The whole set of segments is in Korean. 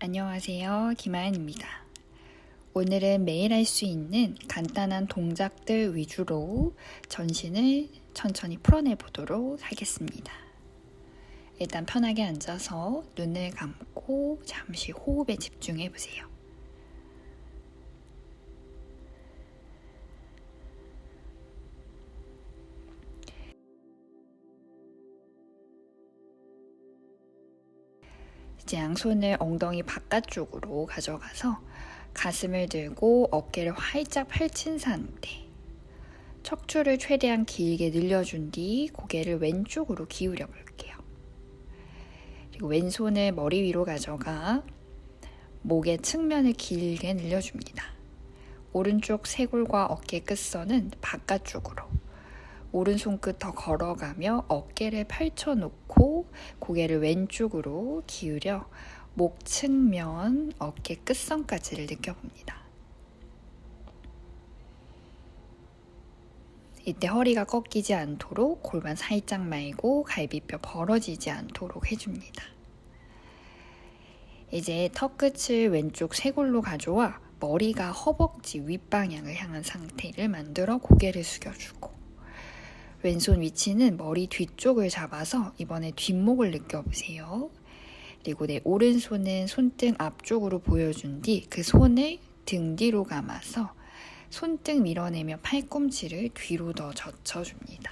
안녕하세요. 김아연입니다. 오늘은 매일 할 수 있는 간단한 동작들 위주로 전신을 천천히 풀어내 보도록 하겠습니다. 일단 편하게 앉아서 눈을 감고 잠시 호흡에 집중해 보세요. 이제 양손을 엉덩이 바깥쪽으로 가져가서 가슴을 들고 어깨를 활짝 펼친 상태, 척추를 최대한 길게 늘려준 뒤 고개를 왼쪽으로 기울여 볼게요. 그리고 왼손을 머리 위로 가져가 목의 측면을 길게 늘려줍니다. 오른쪽 쇄골과 어깨 끝선은 바깥쪽으로, 오른손끝 더 걸어가며 어깨를 펼쳐놓고 고개를 왼쪽으로 기울여 목 측면, 어깨 끝선까지를 느껴봅니다. 이때 허리가 꺾이지 않도록 골반 살짝 말고 갈비뼈 벌어지지 않도록 해줍니다. 이제 턱끝을 왼쪽 쇄골로 가져와 머리가 허벅지 윗방향을 향한 상태를 만들어 고개를 숙여주고, 왼손 위치는 머리 뒤쪽을 잡아서 이번에 뒷목을 느껴보세요. 그리고 내 오른손은 손등 앞쪽으로 보여준 뒤 그 손을 등 뒤로 감아서 손등 밀어내며 팔꿈치를 뒤로 더 젖혀줍니다.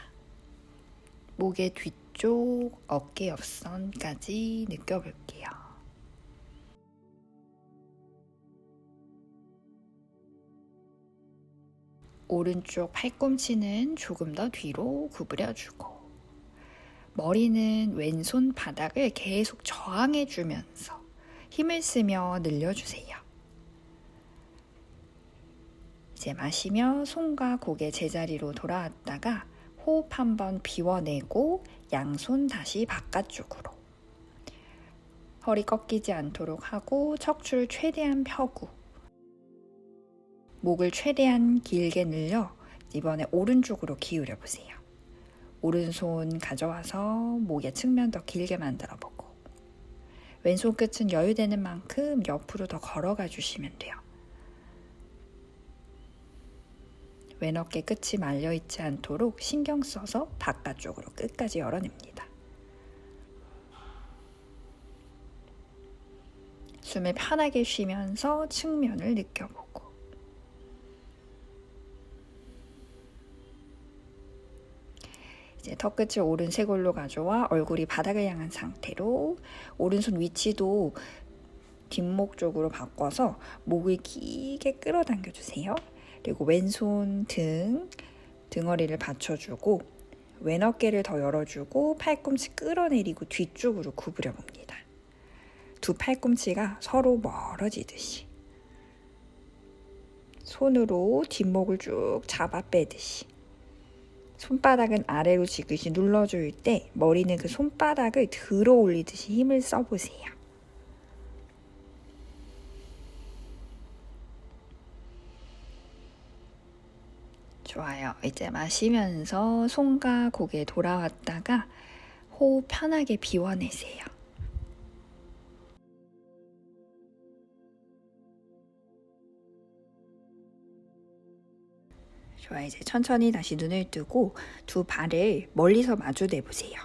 목의 뒤쪽, 어깨 옆선까지 느껴볼게요. 오른쪽 팔꿈치는 조금 더 뒤로 구부려주고, 머리는 왼손 바닥을 계속 저항해주면서 힘을 쓰며 늘려주세요. 이제 마시며 손과 고개 제자리로 돌아왔다가 호흡 한번 비워내고 양손 다시 바깥쪽으로. 허리 꺾이지 않도록 하고 척추를 최대한 펴고 목을 최대한 길게 늘려 이번에 오른쪽으로 기울여 보세요. 오른손 가져와서 목의 측면 더 길게 만들어 보고, 왼손 끝은 여유되는 만큼 옆으로 더 걸어가 주시면 돼요. 왼 어깨 끝이 말려 있지 않도록 신경 써서 바깥쪽으로 끝까지 열어냅니다. 숨을 편하게 쉬면서 측면을 느껴보고, 이제 턱끝을 오른 쇄골로 가져와 얼굴이 바닥을 향한 상태로 오른손 위치도 뒷목 쪽으로 바꿔서 목을 길게 끌어당겨 주세요. 그리고 왼손 등어리를 받쳐주고 왼 어깨를 더 열어주고 팔꿈치 끌어내리고 뒤쪽으로 구부려 봅니다. 두 팔꿈치가 서로 멀어지듯이 손으로 뒷목을 쭉 잡아 빼듯이, 손바닥은 아래로 지그시 눌러줄 때 머리는 그 손바닥을 들어 올리듯이 힘을 써보세요. 좋아요. 이제 마시면서 손과 고개 돌아왔다가 호흡 편하게 비워내세요. 좋아요. 이제 천천히 다시 눈을 뜨고 두 발을 멀리서 마주 대보세요.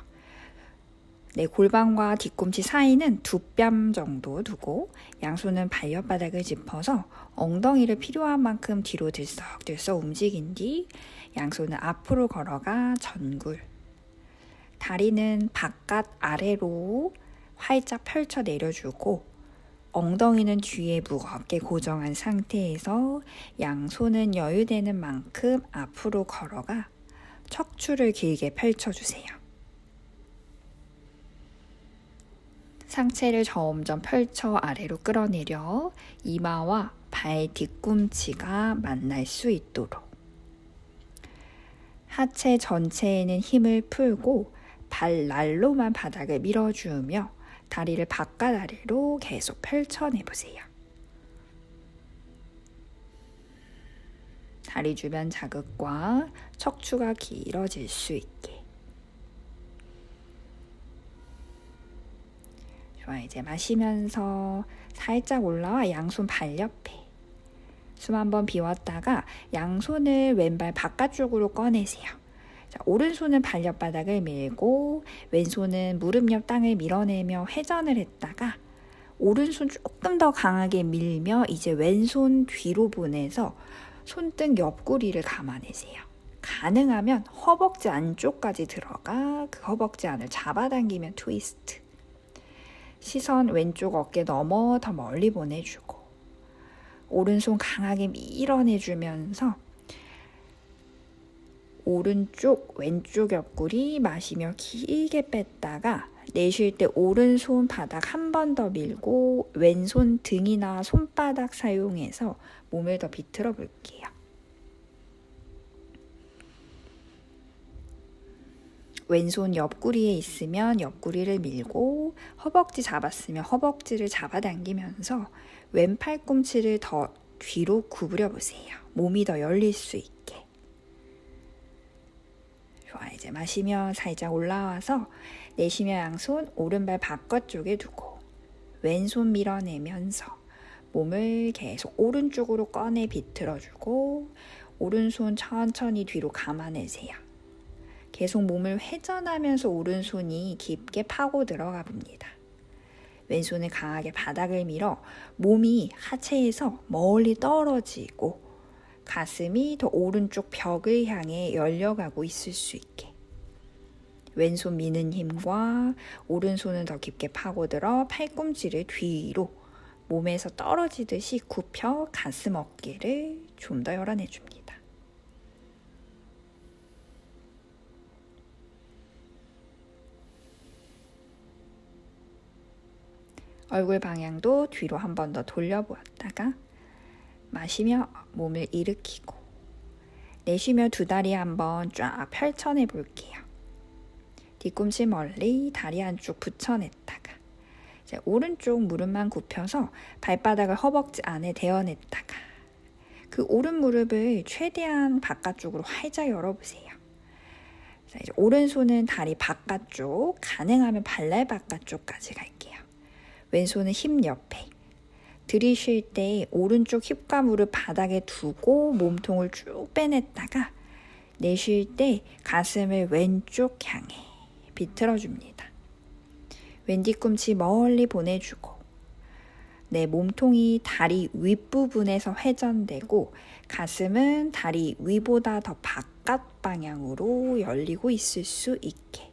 내 골반과 뒤꿈치 사이는 두 뼘 정도 두고 양손은 발바닥을 짚어서 엉덩이를 필요한 만큼 뒤로 들썩들썩 움직인 뒤 양손은 앞으로 걸어가 전굴, 다리는 바깥 아래로 활짝 펼쳐 내려주고 엉덩이는 뒤에 무겁게 고정한 상태에서 양손은 여유되는 만큼 앞으로 걸어가 척추를 길게 펼쳐주세요. 상체를 점점 펼쳐 아래로 끌어내려 이마와 발 뒤꿈치가 만날 수 있도록. 하체 전체에는 힘을 풀고 발 날로만 바닥을 밀어주며 다리를 바깥 아래로 계속 펼쳐내보세요. 다리 주변 자극과 척추가 길어질 수 있게. 좋아, 이제 마시면서 살짝 올라와 양손 발 옆에. 숨 한번 비웠다가 양손을 왼발 바깥쪽으로 꺼내세요. 자, 오른손은 발옆바닥을 밀고 왼손은 무릎 옆 땅을 밀어내며 회전을 했다가 오른손 조금 더 강하게 밀며 이제 왼손 뒤로 보내서 손등 옆구리를 감아내세요. 가능하면 허벅지 안쪽까지 들어가 그 허벅지 안을 잡아당기면 트위스트. 시선 왼쪽 어깨 넘어 더 멀리 보내주고 오른손 강하게 밀어내주면서 오른쪽 왼쪽 옆구리 마시며 길게 뺐다가 내쉴 때 오른손 바닥 한 번 더 밀고 왼손 등이나 손바닥 사용해서 몸을 더 비틀어 볼게요. 왼손 옆구리에 있으면 옆구리를 밀고 허벅지 잡았으면 허벅지를 잡아당기면서 왼 팔꿈치를 더 뒤로 구부려 보세요. 몸이 더 열릴 수 있게. 좋아, 이제 마시며 살짝 올라와서 내쉬며 양손 오른발 바깥쪽에 두고 왼손 밀어내면서 몸을 계속 오른쪽으로 꺼내 비틀어주고 오른손 천천히 뒤로 감아내세요. 계속 몸을 회전하면서 오른손이 깊게 파고 들어가 봅니다. 왼손을 강하게 바닥을 밀어 몸이 하체에서 멀리 떨어지고 가슴이 더 오른쪽 벽을 향해 열려가고 있을 수 있게. 왼손 미는 힘과 오른손은 더 깊게 파고들어 팔꿈치를 뒤로 몸에서 떨어지듯이 굽혀 가슴 어깨를 좀 더 열어내줍니다. 얼굴 방향도 뒤로 한 번 더 돌려보았다가 마시며 몸을 일으키고 내쉬며 두 다리 한번 쫙 펼쳐내 볼게요. 뒤꿈치 멀리 다리 한쪽 붙여냈다가 이제 오른쪽 무릎만 굽혀서 발바닥을 허벅지 안에 대어냈다가 그 오른 무릎을 최대한 바깥쪽으로 활짝 열어보세요. 자, 이제 오른손은 다리 바깥쪽, 가능하면 발날 바깥쪽까지 갈게요. 왼손은 힙 옆에. 들이쉴 때 오른쪽 힙과 무릎 바닥에 두고 몸통을 쭉 빼냈다가 내쉴 때 가슴을 왼쪽 향해 비틀어줍니다. 왼 뒤꿈치 멀리 보내주고 내 몸통이 다리 윗부분에서 회전되고 가슴은 다리 위보다 더 바깥 방향으로 열리고 있을 수 있게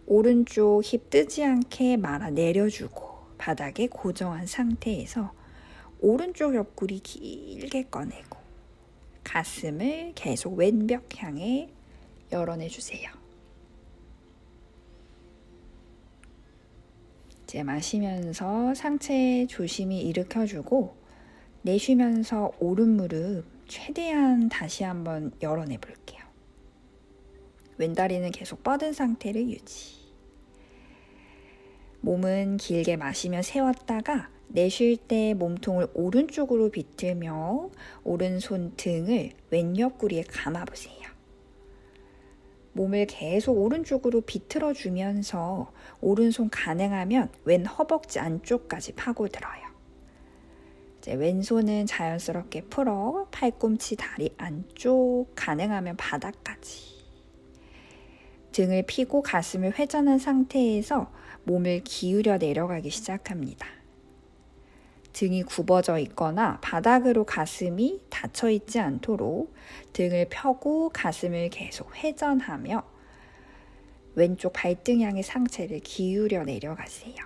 오른쪽 힙 뜨지 않게 말아 내려주고 바닥에 고정한 상태에서 오른쪽 옆구리 길게 꺼내고 가슴을 계속 왼벽 향해 열어내주세요. 이제 마시면서 상체 조심히 일으켜주고 내쉬면서 오른 무릎 최대한 다시 한번 열어내 볼게요. 왼다리는 계속 뻗은 상태를 유지. 몸은 길게 마시며 세웠다가 내쉴 때 몸통을 오른쪽으로 비틀며 오른손 등을 왼 옆구리에 감아보세요. 몸을 계속 오른쪽으로 비틀어주면서 오른손 가능하면 왼 허벅지 안쪽까지 파고들어요. 이제 왼손은 자연스럽게 풀어 팔꿈치 다리 안쪽 가능하면 바닥까지. 등을 펴고 가슴을 회전한 상태에서 몸을 기울여 내려가기 시작합니다. 등이 굽어져 있거나 바닥으로 가슴이 닫혀 있지 않도록 등을 펴고 가슴을 계속 회전하며 왼쪽 발등 향해 상체를 기울여 내려가세요.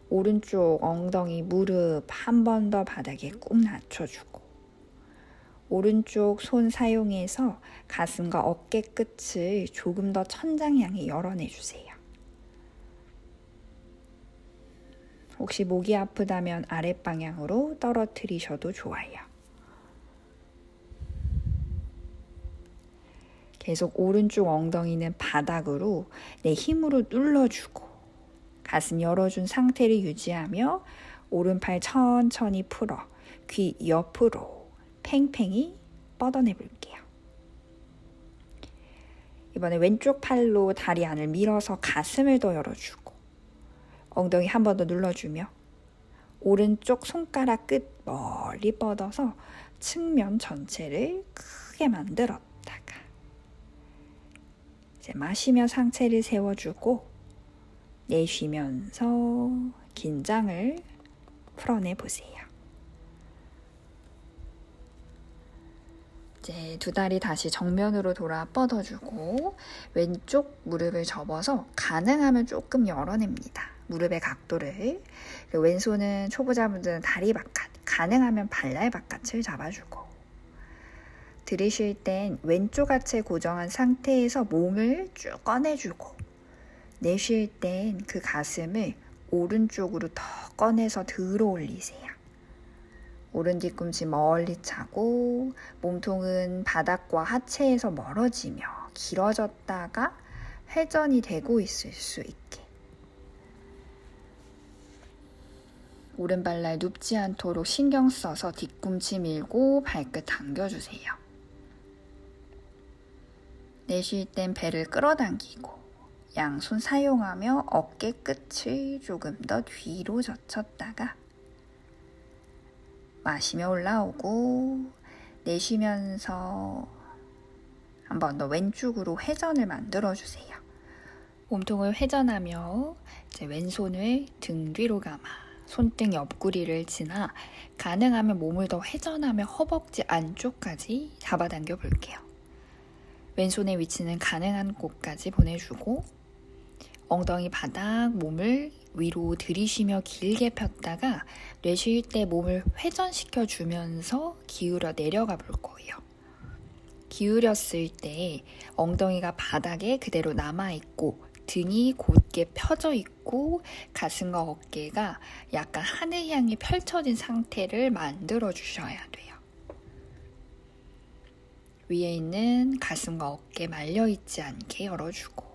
오른쪽 엉덩이 무릎 한 번 더 바닥에 꾹 낮춰주고 오른쪽 손 사용해서 가슴과 어깨 끝을 조금 더 천장 향해 열어내주세요. 혹시 목이 아프다면 아랫방향으로 떨어뜨리셔도 좋아요. 계속 오른쪽 엉덩이는 바닥으로 내 힘으로 눌러주고 가슴 열어준 상태를 유지하며 오른팔 천천히 풀어 귀 옆으로 팽팽히 뻗어내 볼게요. 이번에 왼쪽 팔로 다리 안을 밀어서 가슴을 더 열어주고 엉덩이 한 번 더 눌러주며 오른쪽 손가락 끝 멀리 뻗어서 측면 전체를 크게 만들었다가 이제 마시며 상체를 세워주고 내쉬면서 긴장을 풀어내 보세요. 이제 두 다리 다시 정면으로 돌아 뻗어주고 왼쪽 무릎을 접어서 가능하면 조금 열어냅니다. 무릎의 각도를. 왼손은 초보자분들은 다리 바깥, 가능하면 발날 바깥을 잡아주고 들이쉴 땐 왼쪽 하체 고정한 상태에서 몸을 쭉 꺼내주고 내쉴 땐 그 가슴을 오른쪽으로 더 꺼내서 들어 올리세요. 오른 뒤꿈치 멀리 차고 몸통은 바닥과 하체에서 멀어지며 길어졌다가 회전이 되고 있을 수 있게. 오른발날 눕지 않도록 신경 써서 뒤꿈치 밀고 발끝 당겨주세요. 내쉴 땐 배를 끌어당기고 양손 사용하며 어깨 끝을 조금 더 뒤로 젖혔다가 마시며 올라오고 내쉬면서 한 번 더 왼쪽으로 회전을 만들어주세요. 몸통을 회전하며 이제 왼손을 등 뒤로 감아 손등 옆구리를 지나 가능하면 몸을 더 회전하며 허벅지 안쪽까지 잡아당겨 볼게요. 왼손의 위치는 가능한 곳까지 보내주고 엉덩이 바닥 몸을 위로 들이쉬며 길게 폈다가 내쉴 때 몸을 회전시켜 주면서 기울여 내려가 볼 거예요. 기울였을 때 엉덩이가 바닥에 그대로 남아있고 등이 곧게 펴져 있고 가슴과 어깨가 약간 하늘 향해 펼쳐진 상태를 만들어 주셔야 돼요. 위에 있는 가슴과 어깨 말려있지 않게 열어주고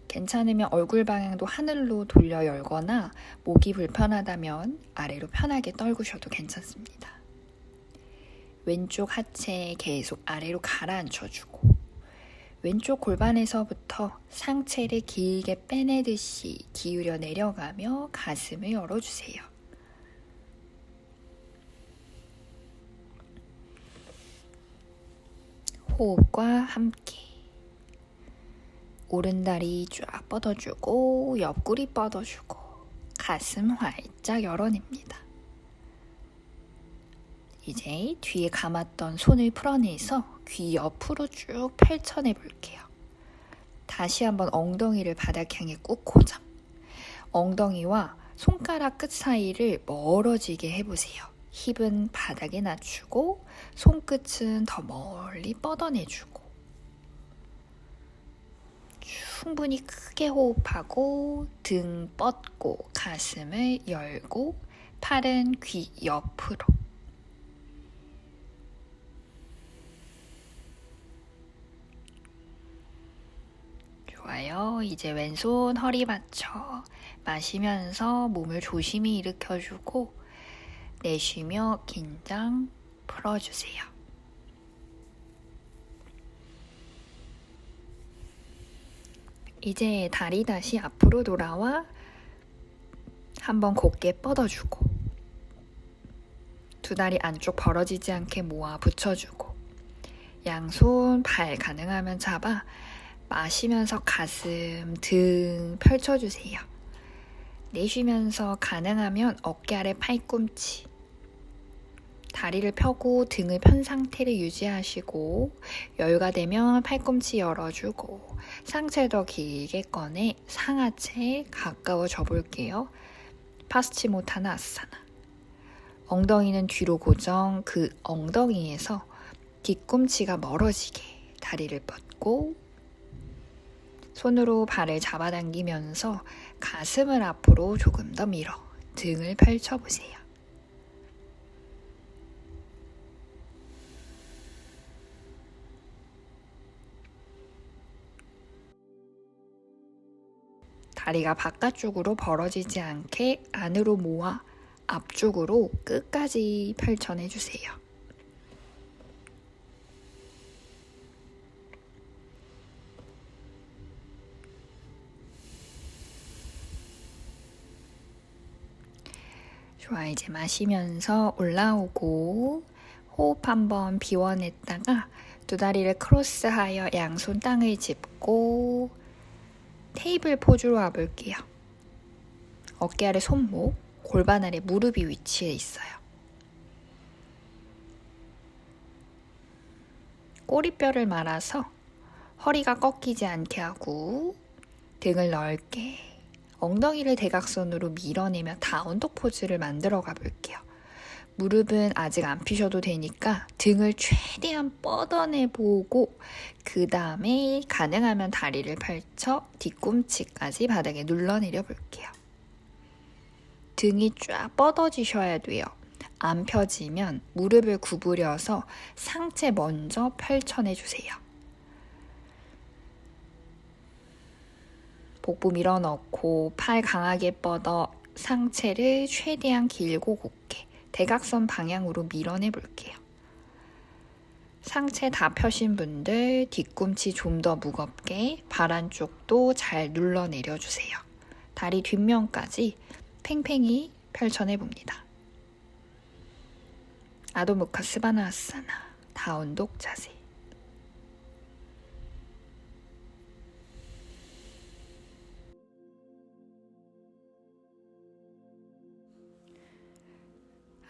괜찮으면 얼굴 방향도 하늘로 돌려 열거나 목이 불편하다면 아래로 편하게 떨구셔도 괜찮습니다. 왼쪽 하체 계속 아래로 가라앉혀주고 왼쪽 골반에서부터 상체를 길게 빼내듯이 기울여 내려가며 가슴을 열어주세요. 호흡과 함께 오른다리 쫙 뻗어주고 옆구리 뻗어주고 가슴 활짝 열어냅니다. 이제 뒤에 감았던 손을 풀어내서 귀 옆으로 쭉 펼쳐내 볼게요. 다시 한번 엉덩이를 바닥 향해 꾹 고정. 엉덩이와 손가락 끝 사이를 멀어지게 해보세요. 힙은 바닥에 낮추고 손끝은 더 멀리 뻗어내주고 충분히 크게 호흡하고 등 뻗고 가슴을 열고 팔은 귀 옆으로 좋아요. 이제 왼손 허리 받쳐 마시면서 몸을 조심히 일으켜주고 내쉬며 긴장 풀어주세요. 이제 다리 다시 앞으로 돌아와 한번 곧게 뻗어주고 두 다리 안쪽 벌어지지 않게 모아 붙여주고 양손 발 가능하면 잡아 마시면서 가슴, 등 펼쳐주세요. 내쉬면서 가능하면 어깨 아래 팔꿈치 다리를 펴고 등을 편 상태를 유지하시고 여유가 되면 팔꿈치 열어주고 상체 더 길게 꺼내 상하체 가까워져 볼게요. 파스치모타나 아사나. 엉덩이는 뒤로 고정, 그 엉덩이에서 뒤꿈치가 멀어지게 다리를 뻗고 손으로 발을 잡아당기면서 가슴을 앞으로 조금 더 밀어 등을 펼쳐보세요. 다리가 바깥쪽으로 벌어지지 않게 안으로 모아 앞쪽으로 끝까지 펼쳐내주세요. 좋아, 이제 마시면서 올라오고 호흡 한번 비워냈다가 두 다리를 크로스하여 양손 땅을 짚고 테이블 포즈로 와볼게요. 어깨 아래 손목, 골반 아래 무릎이 위치해 있어요. 꼬리뼈를 말아서 허리가 꺾이지 않게 하고 등을 넓게, 엉덩이를 대각선으로 밀어내며 다운독 포즈를 만들어 가볼게요. 무릎은 아직 안 펴셔도 되니까 등을 최대한 뻗어내보고 그 다음에 가능하면 다리를 펼쳐 뒤꿈치까지 바닥에 눌러내려 볼게요. 등이 쫙 뻗어지셔야 돼요. 안 펴지면 무릎을 구부려서 상체 먼저 펼쳐내주세요. 복부 밀어넣고 팔 강하게 뻗어 상체를 최대한 길고 곧게 대각선 방향으로 밀어내 볼게요. 상체 다 펴신 분들 뒤꿈치 좀 더 무겁게 발 안쪽도 잘 눌러 내려주세요. 다리 뒷면까지 팽팽히 펼쳐내 봅니다. 아도무카 스바나아사나 다운독 자세.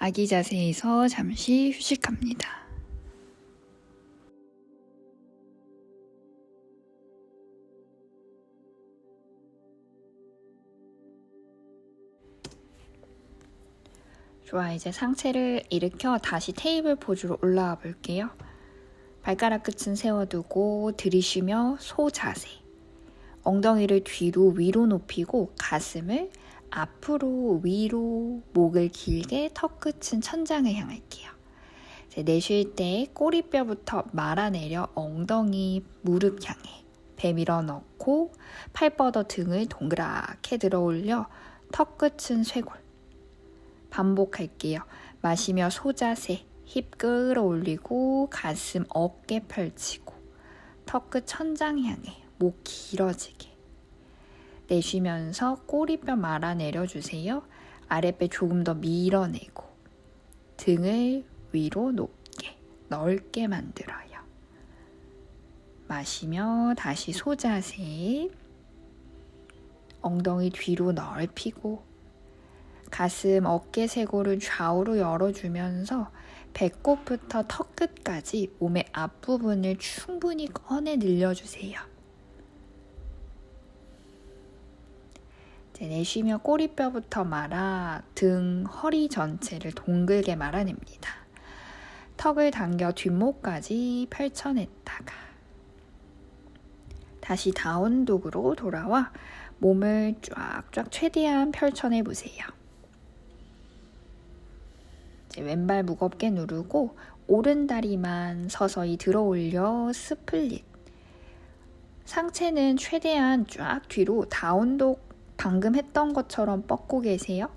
아기 자세에서 잠시 휴식합니다. 좋아, 이제 상체를 일으켜 다시 테이블 포즈로 올라와 볼게요. 발가락 끝은 세워두고 들이쉬며 소 자세. 엉덩이를 뒤로 위로 높이고 가슴을 앞으로 위로, 목을 길게, 턱 끝은 천장을 향할게요. 이제 내쉴 때 꼬리뼈부터 말아내려 엉덩이, 무릎 향해 배 밀어넣고 팔 뻗어 등을 동그랗게 들어 올려 턱 끝은 쇄골. 반복할게요. 마시며 소자세, 힙 끌어올리고 가슴 어깨 펼치고 턱 끝 천장 향해 목 길어지게. 내쉬면서 꼬리뼈 말아내려주세요. 아랫배 조금 더 밀어내고 등을 위로 높게 넓게 만들어요. 마시며 다시 소자세. 엉덩이 뒤로 넓히고 가슴 어깨 쇄골을 좌우로 열어주면서 배꼽부터 턱 끝까지 몸의 앞부분을 충분히 꺼내 늘려주세요. 내쉬며 꼬리뼈부터 말아 등, 허리 전체를 동글게 말아냅니다. 턱을 당겨 뒷목까지 펼쳐냈다가 다시 다운독으로 돌아와 몸을 쫙쫙 최대한 펼쳐내보세요. 왼발 무겁게 누르고 오른다리만 서서히 들어 올려 스플릿. 상체는 최대한 쫙 뒤로 다운독 방금 했던 것처럼 뻗고 계세요.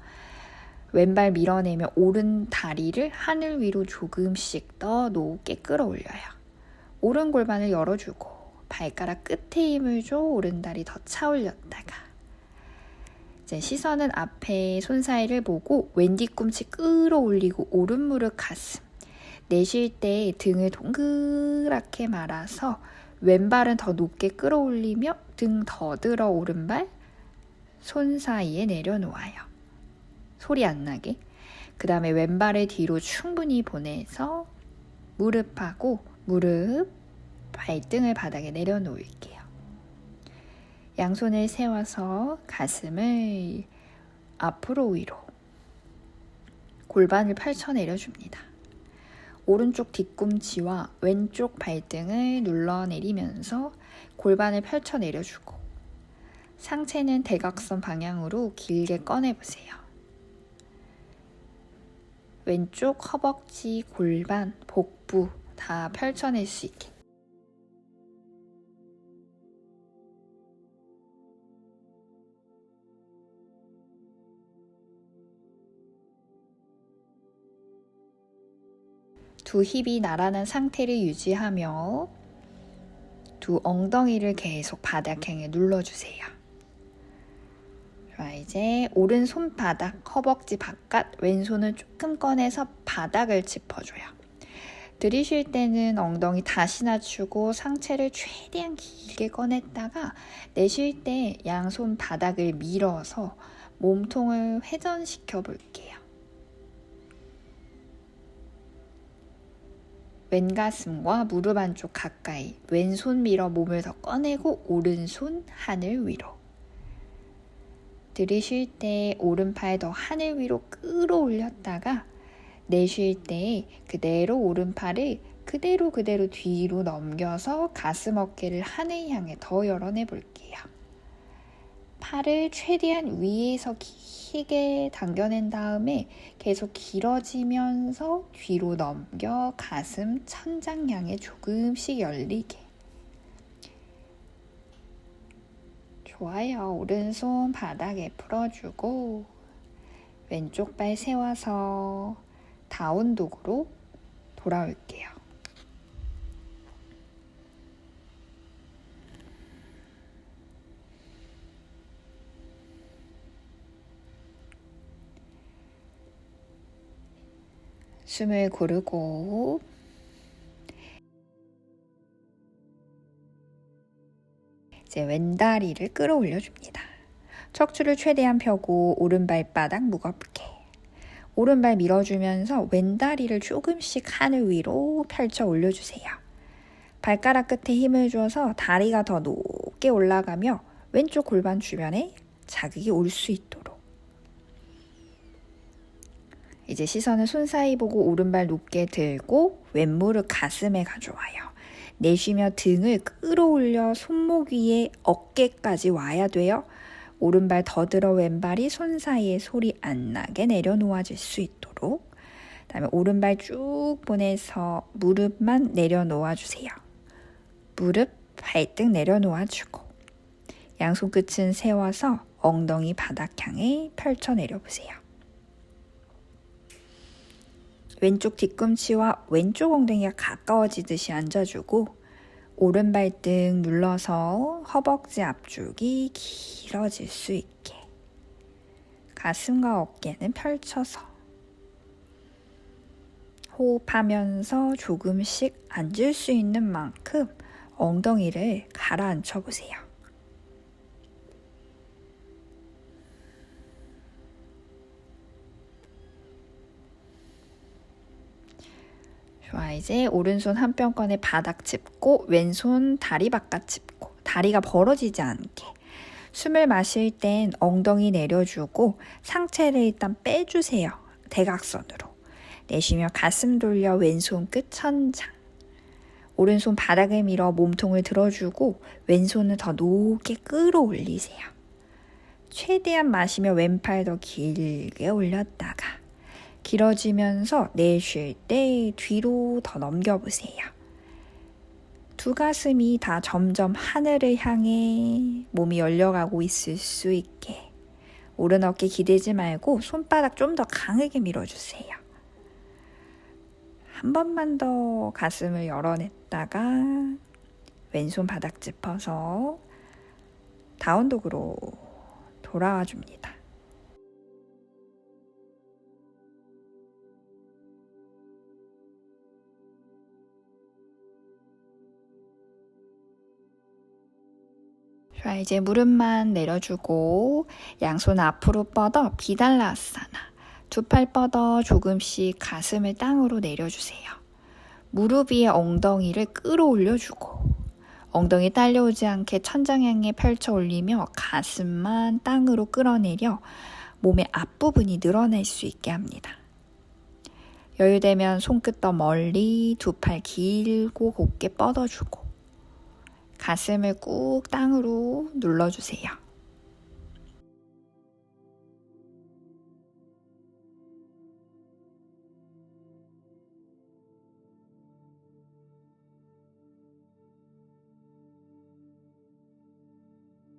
왼발 밀어내며 오른 다리를 하늘 위로 조금씩 더 높게 끌어올려요. 오른 골반을 열어주고 발가락 끝에 힘을 줘 오른 다리 더 차 올렸다가 이제 시선은 앞에 손 사이를 보고 왼 뒤꿈치 끌어올리고 오른 무릎 가슴. 내쉴 때 등을 동그랗게 말아서 왼발은 더 높게 끌어올리며 등 더 들어 오른발 손 사이에 내려놓아요. 소리 안 나게. 그 다음에 왼발을 뒤로 충분히 보내서 무릎하고 무릎, 발등을 바닥에 내려놓을게요. 양손을 세워서 가슴을 앞으로 위로, 골반을 펼쳐 내려줍니다. 오른쪽 뒤꿈치와 왼쪽 발등을 눌러내리면서 골반을 펼쳐 내려주고 상체는 대각선 방향으로 길게 꺼내보세요. 왼쪽 허벅지, 골반, 복부 다 펼쳐낼 수 있게. 두 힙이 나란한 상태를 유지하며 두 엉덩이를 계속 바닥 향해 눌러주세요. 이제 오른손 바닥, 허벅지 바깥, 왼손을 조금 꺼내서 바닥을 짚어줘요. 들이쉴 때는 엉덩이 다시 낮추고 상체를 최대한 길게 꺼냈다가 내쉴 때 양손 바닥을 밀어서 몸통을 회전시켜 볼게요. 왼가슴과 무릎 안쪽 가까이 왼손 밀어 몸을 더 꺼내고 오른손 하늘 위로. 들이쉴 때 오른팔 더 하늘 위로 끌어올렸다가 내쉴 때 그대로 오른팔을 그대로 뒤로 넘겨서 가슴 어깨를 하늘 향해 더 열어내 볼게요. 팔을 최대한 위에서 길게 당겨낸 다음에 계속 길어지면서 뒤로 넘겨 가슴 천장 향해 조금씩 열리게. 좋아요. 오른손 바닥에 풀어주고 왼쪽 발 세워서 다운독으로 돌아올게요. 숨을 고르고 이제 왼다리를 끌어올려 줍니다. 척추를 최대한 펴고 오른발바닥 무겁게 오른발 밀어주면서 왼다리를 조금씩 하늘 위로 펼쳐 올려주세요. 발가락 끝에 힘을 줘서 다리가 더 높게 올라가며 왼쪽 골반 주변에 자극이 올 수 있도록. 이제 시선을 손 사이 보고 오른발 높게 들고 왼무릎 가슴에 가져와요. 내쉬며 등을 끌어올려 손목 위에 어깨까지 와야 돼요. 오른발 더 들어 왼발이 손 사이에 소리 안 나게 내려놓아질 수 있도록. 그다음에 오른발 쭉 보내서 무릎만 내려놓아 주세요. 무릎 발등 내려놓아주고 양손 끝은 세워서 엉덩이 바닥 향해 펼쳐 내려보세요. 왼쪽 뒤꿈치와 왼쪽 엉덩이가 가까워지듯이 앉아주고 오른 발등 눌러서 허벅지 앞쪽이 길어질 수 있게 가슴과 어깨는 펼쳐서 호흡하면서 조금씩 앉을 수 있는 만큼 엉덩이를 가라앉혀 보세요. 좋아, 이제 오른손 한 뼘 꺼내 바닥 짚고 왼손 다리 바깥 짚고 다리가 벌어지지 않게 숨을 마실 땐 엉덩이 내려주고 상체를 일단 빼주세요. 대각선으로. 내쉬며 가슴 돌려 왼손 끝 천장. 오른손 바닥을 밀어 몸통을 들어주고 왼손을 더 높게 끌어올리세요. 최대한 마시며 왼팔 더 길게 올렸다가 길어지면서 내쉴 때 뒤로 더 넘겨보세요. 두 가슴이 다 점점 하늘을 향해 몸이 열려가고 있을 수 있게 오른 어깨 기대지 말고 손바닥 좀 더 강하게 밀어주세요. 한 번만 더 가슴을 열어냈다가 왼손 바닥 짚어서 다운독으로 돌아와 줍니다. 자, 이제 무릎만 내려주고 양손 앞으로 뻗어 비달라아사나. 두 팔 뻗어 조금씩 가슴을 땅으로 내려주세요. 무릎 위에 엉덩이를 끌어올려주고 엉덩이 딸려오지 않게 천장 향해 펼쳐 올리며 가슴만 땅으로 끌어내려 몸의 앞부분이 늘어날 수 있게 합니다. 여유되면 손끝 더 멀리 두 팔 길고 곧게 뻗어주고 가슴을 꾹 땅으로 눌러주세요.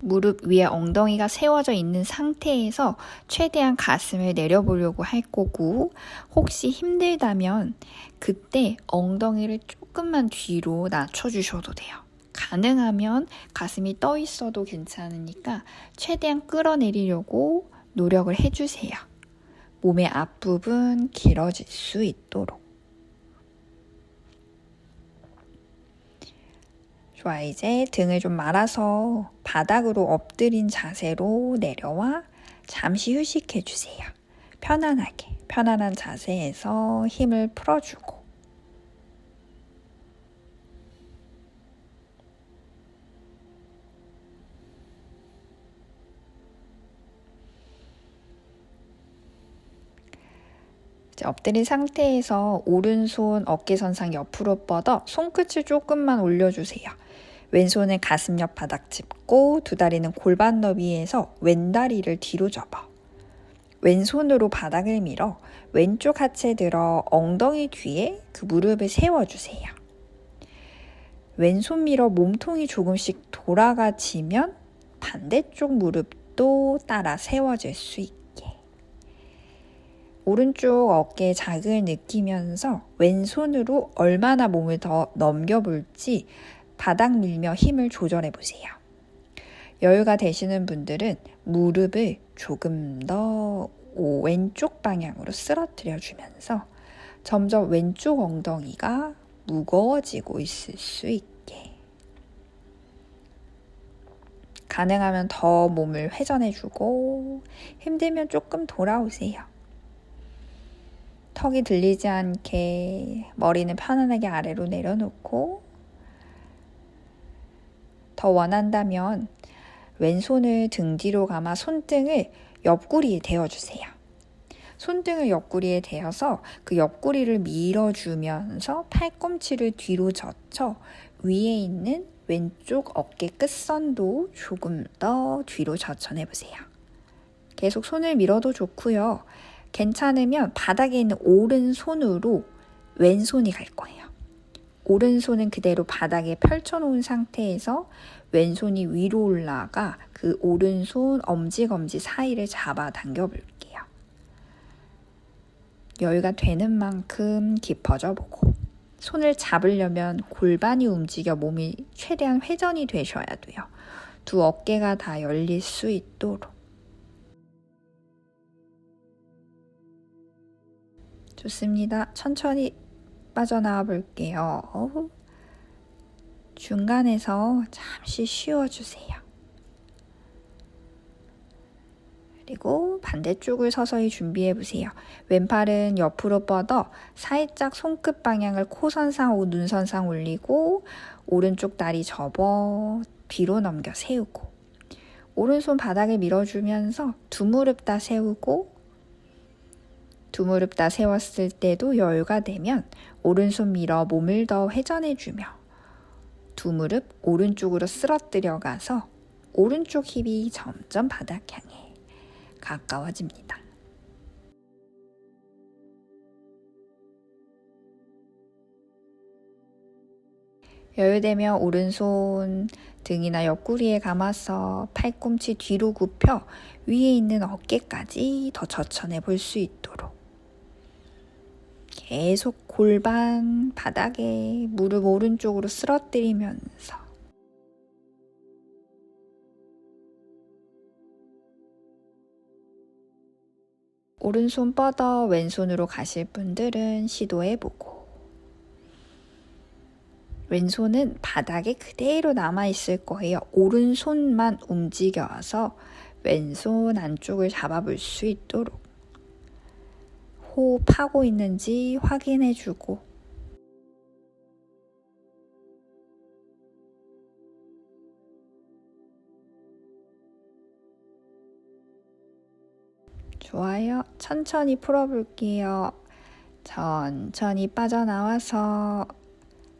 무릎 위에 엉덩이가 세워져 있는 상태에서 최대한 가슴을 내려보려고 할 거고 혹시 힘들다면 그때 엉덩이를 조금만 뒤로 낮춰주셔도 돼요. 가능하면 가슴이 떠 있어도 괜찮으니까 최대한 끌어내리려고 노력을 해주세요. 몸의 앞부분 길어질 수 있도록. 좋아, 이제 등을 좀 말아서 바닥으로 엎드린 자세로 내려와 잠시 휴식해주세요. 편안하게, 편안한 자세에서 힘을 풀어주고. 엎드린 상태에서 오른손 어깨선상 옆으로 뻗어 손끝을 조금만 올려주세요. 왼손은 가슴 옆 바닥 짚고 두 다리는 골반 너비에서 왼다리를 뒤로 접어. 왼손으로 바닥을 밀어 왼쪽 하체 들어 엉덩이 뒤에 그 무릎을 세워주세요. 왼손 밀어 몸통이 조금씩 돌아가지면 반대쪽 무릎도 따라 세워질 수 있게. 오른쪽 어깨에 자극을 느끼면서 왼손으로 얼마나 몸을 더 넘겨볼지 바닥 밀며 힘을 조절해 보세요. 여유가 되시는 분들은 무릎을 조금 더 왼쪽 방향으로 쓰러뜨려 주면서 점점 왼쪽 엉덩이가 무거워지고 있을 수 있게. 가능하면 더 몸을 회전해 주고 힘들면 조금 돌아오세요. 턱이 들리지 않게 머리는 편안하게 아래로 내려놓고 더 원한다면 왼손을 등 뒤로 감아 손등을 옆구리에 대어주세요. 손등을 옆구리에 대어서 그 옆구리를 밀어주면서 팔꿈치를 뒤로 젖혀 위에 있는 왼쪽 어깨 끝선도 조금 더 뒤로 젖혀내보세요. 계속 손을 밀어도 좋고요. 괜찮으면 바닥에 있는 오른손으로 왼손이 갈 거예요. 오른손은 그대로 바닥에 펼쳐놓은 상태에서 왼손이 위로 올라가 그 오른손 엄지검지 사이를 잡아 당겨볼게요. 여유가 되는 만큼 깊어져 보고. 손을 잡으려면 골반이 움직여 몸이 최대한 회전이 되셔야 돼요. 두 어깨가 다 열릴 수 있도록. 좋습니다. 천천히 빠져나와 볼게요. 중간에서 잠시 쉬어주세요. 그리고 반대쪽을 서서히 준비해 보세요. 왼팔은 옆으로 뻗어 살짝 손끝 방향을 코선상, 눈선상 올리고 오른쪽 다리 접어 뒤로 넘겨 세우고 오른손 바닥에 밀어주면서 두 무릎 다 세우고 두 무릎 다 세웠을 때도 여유가 되면 오른손 밀어 몸을 더 회전해주며 두 무릎 오른쪽으로 쓰러뜨려 가서 오른쪽 힙이 점점 바닥 향해 가까워집니다. 여유되면 오른손 등이나 옆구리에 감아서 팔꿈치 뒤로 굽혀 위에 있는 어깨까지 더 젖혀내 볼 수 있도록 계속 골반 바닥에 무릎 오른쪽으로 쓰러뜨리면서 오른손 뻗어 왼손으로 가실 분들은 시도해보고 왼손은 바닥에 그대로 남아있을 거예요. 오른손만 움직여서 왼손 안쪽을 잡아볼 수 있도록 호흡하고 있는지 확인해주고 좋아요. 천천히 풀어볼게요. 천천히 빠져나와서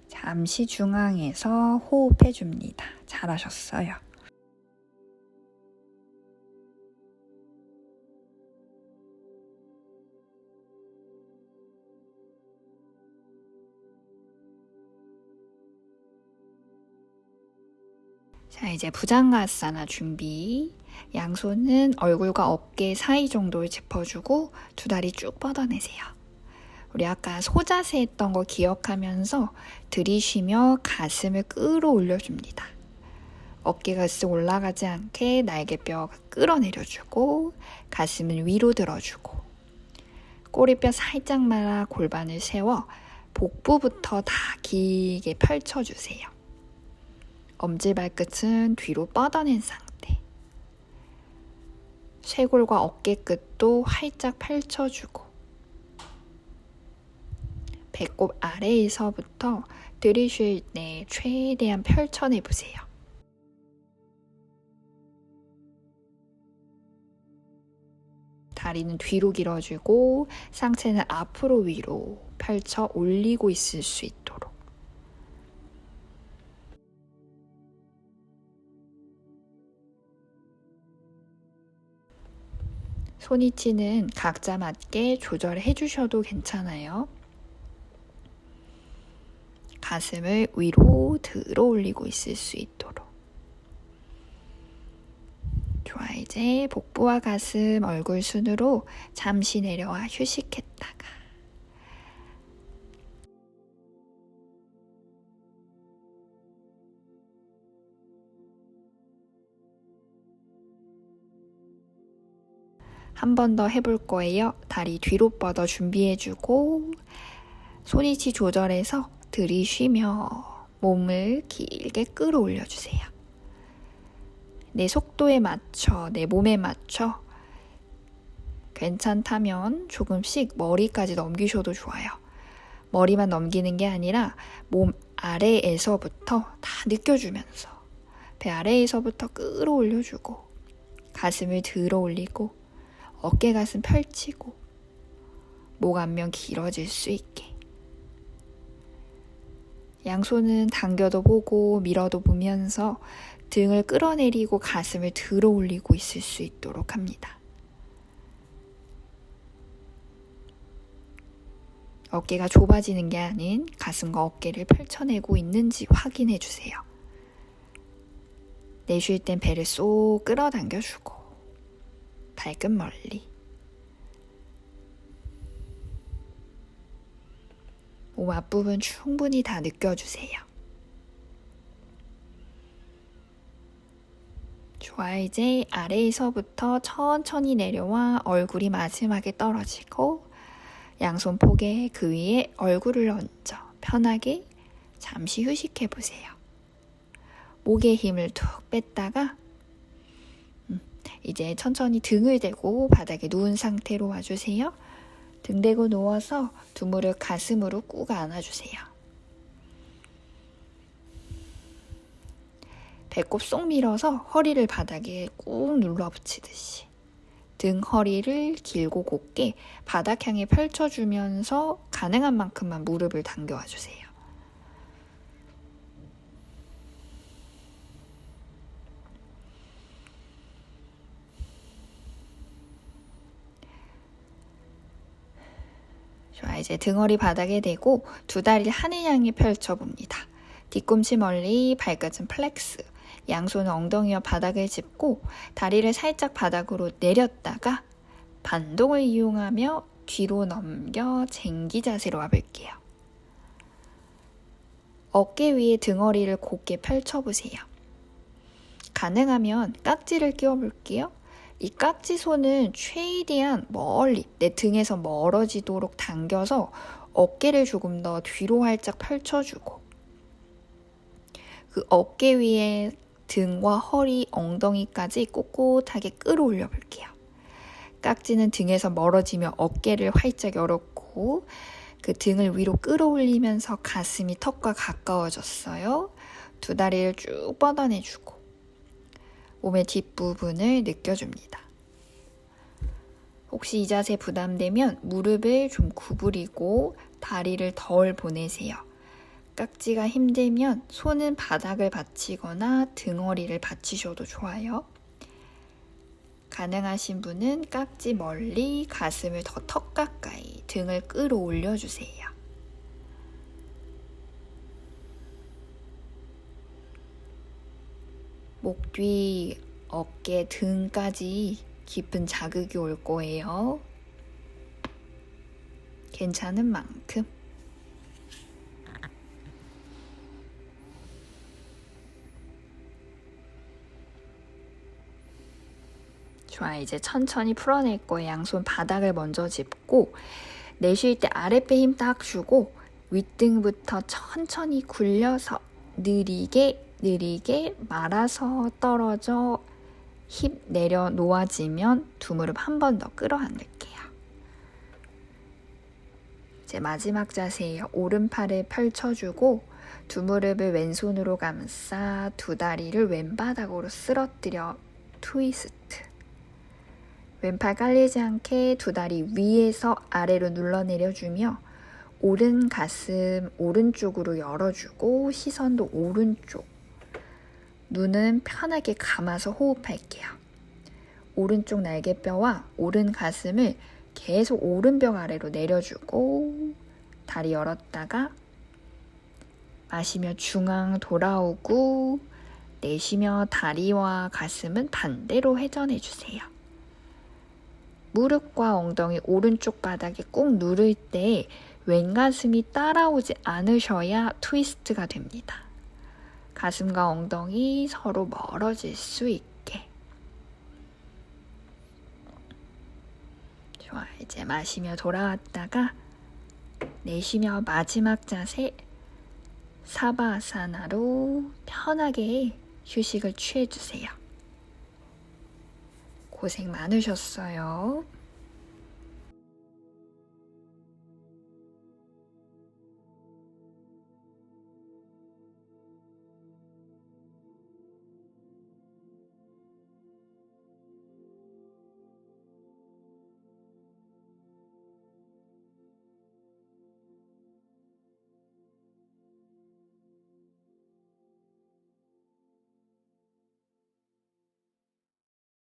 잠시 중앙에서 호흡해줍니다. 잘하셨어요. 자, 이제 부장가아사나 준비. 양손은 얼굴과 어깨 사이 정도를 짚어주고 두 다리 쭉 뻗어내세요. 우리 아까 소자세 했던 거 기억하면서 들이쉬며 가슴을 끌어올려줍니다. 어깨가 쓱 올라가지 않게 날개뼈 끌어내려주고 가슴은 위로 들어주고 꼬리뼈 살짝 말아 골반을 세워 복부부터 다 길게 펼쳐주세요. 엄지발끝은 뒤로 뻗어낸 상태. 쇄골과 어깨끝도 활짝 펼쳐주고 배꼽 아래에서부터 들이쉴 때 최대한 펼쳐내보세요. 다리는 뒤로 길어지고 상체는 앞으로 위로 펼쳐 올리고 있을 수 있도록. 손위치는 각자 맞게 조절해 주셔도 괜찮아요. 가슴을 위로 들어 올리고 있을 수 있도록. 좋아, 이제 복부와 가슴, 얼굴 순으로 잠시 내려와 휴식했다가 한 번 더 해볼 거예요. 다리 뒤로 뻗어 준비해주고 손위치 조절해서 들이쉬며 몸을 길게 끌어올려주세요. 내 속도에 맞춰, 내 몸에 맞춰 괜찮다면 조금씩 머리까지 넘기셔도 좋아요. 머리만 넘기는 게 아니라 몸 아래에서부터 다 느껴주면서 배 아래에서부터 끌어올려주고 가슴을 들어 올리고 어깨 가슴 펼치고 목 앞면 길어질 수 있게 양손은 당겨도 보고 밀어도 보면서 등을 끌어내리고 가슴을 들어 올리고 있을 수 있도록 합니다. 어깨가 좁아지는 게 아닌 가슴과 어깨를 펼쳐내고 있는지 확인해 주세요. 내쉴 땐 배를 쏙 끌어당겨주고 발끝 멀리 몸 앞부분 충분히 다 느껴주세요. 좋아, 이제 아래에서부터 천천히 내려와 얼굴이 마지막에 떨어지고 양손 포개 그 위에 얼굴을 얹어 편하게 잠시 휴식해보세요. 목에 힘을 툭 뺐다가 이제 천천히 등을 대고 바닥에 누운 상태로 와주세요. 등 대고 누워서 두 무릎 가슴으로 꾹 안아주세요. 배꼽 쏙 밀어서 허리를 바닥에 꾹 눌러 붙이듯이 등 허리를 길고 곧게 바닥 향해 펼쳐주면서 가능한 만큼만 무릎을 당겨와 주세요. 좋아, 이제 등허리 바닥에 대고 두 다리를 하늘 향해 펼쳐봅니다. 뒤꿈치 멀리, 발끝은 플렉스, 양손은 엉덩이와 바닥을 짚고 다리를 살짝 바닥으로 내렸다가 반동을 이용하며 뒤로 넘겨 쟁기 자세로 와볼게요. 어깨 위에 등허리를 곧게 펼쳐보세요. 가능하면 깍지를 끼워볼게요. 이 깍지 손은 최대한 멀리 내 등에서 멀어지도록 당겨서 어깨를 조금 더 뒤로 활짝 펼쳐주고 그 어깨 위에 등과 허리, 엉덩이까지 꼿꼿하게 끌어올려 볼게요. 깍지는 등에서 멀어지며 어깨를 활짝 열었고 그 등을 위로 끌어올리면서 가슴이 턱과 가까워졌어요. 두 다리를 쭉 뻗어내주고 몸의 뒷부분을 느껴줍니다. 혹시 이 자세 부담되면 무릎을 좀 구부리고 다리를 덜 보내세요. 깍지가 힘들면 손은 바닥을 받치거나 등허리를 받치셔도 좋아요. 가능하신 분은 깍지 멀리, 가슴을 더 턱 가까이, 등을 끌어올려 주세요. 목 뒤, 어깨, 등까지 깊은 자극이 올 거예요. 괜찮은 만큼. 좋아, 이제 천천히 풀어낼 거예요. 양손 바닥을 먼저 짚고 내쉴 때 아랫배 힘 딱 주고 윗등부터 천천히 굴려서 느리게 말아서 떨어져 힙 내려 놓아지면 두 무릎 한 번 더 끌어안을게요. 이제 마지막 자세예요. 오른팔을 펼쳐주고 두 무릎을 왼손으로 감싸 두 다리를 왼바닥으로 쓰러뜨려 트위스트. 왼팔 깔리지 않게 두 다리 위에서 아래로 눌러내려주며 오른 가슴 오른쪽으로 열어주고 시선도 오른쪽. 눈은 편하게 감아서 호흡할게요. 오른쪽 날개뼈와 오른 가슴을 계속 오른벽 아래로 내려주고 다리 열었다가 마시며 중앙 돌아오고 내쉬며 다리와 가슴은 반대로 회전해주세요. 무릎과 엉덩이 오른쪽 바닥에 꾹 누를 때 왼가슴이 따라오지 않으셔야 트위스트가 됩니다. 가슴과 엉덩이 서로 멀어질 수 있게. 좋아, 이제 마시며 돌아왔다가 내쉬며 마지막 자세 사바아사나로 편하게 휴식을 취해주세요. 고생 많으셨어요.